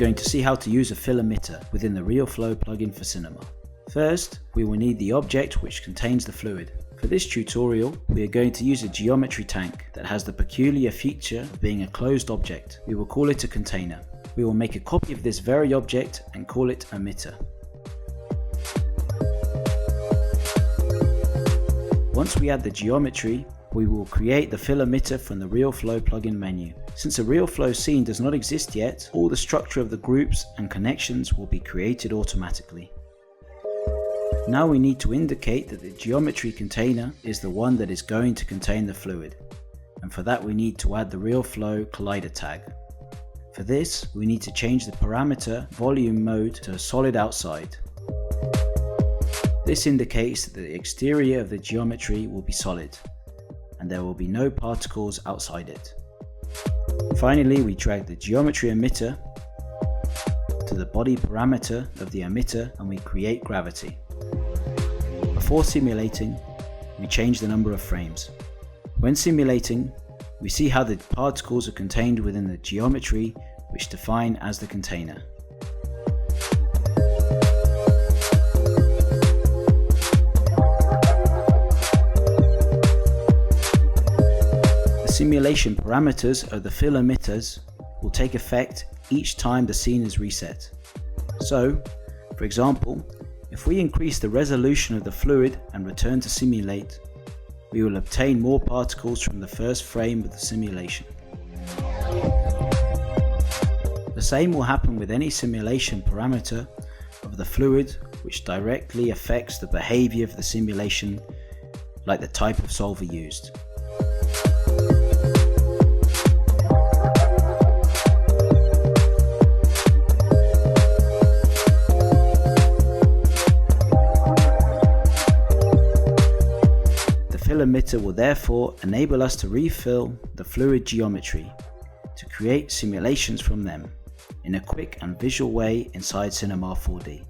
going to see how to use a fill emitter within the RealFlow plugin for cinema. First, we will need the object which contains the fluid. For this tutorial, we are going to use a geometry tank that has the peculiar feature of being a closed object. We will call it a container. We will make a copy of this very object and call it emitter. Once we add the geometry, we will create the fill emitter from the RealFlow plugin menu. Since a RealFlow scene does not exist yet, all the structure of the groups and connections will be created automatically. Now we need to indicate that the geometry container is the one that is going to contain the fluid, and for that we need to add the RealFlow collider tag. For this, we need to change the parameter volume mode to a solid outside. This indicates that the exterior of the geometry will be solid, and there will be no particles outside it. Finally, we drag the geometry emitter to the body parameter of the emitter and we create gravity. Before simulating, we change the number of frames. When simulating, we see how the particles are contained within the geometry which define as the container. The simulation parameters of the fill emitters will take effect each time the scene is reset. So, for example, if we increase the resolution of the fluid and return to simulate, we will obtain more particles from the first frame of the simulation. The same will happen with any simulation parameter of the fluid which directly affects the behavior of the simulation, like the type of solver used. The fill emitter will therefore enable us to refill the fluid geometry to create simulations from them in a quick and visual way inside Cinema 4D.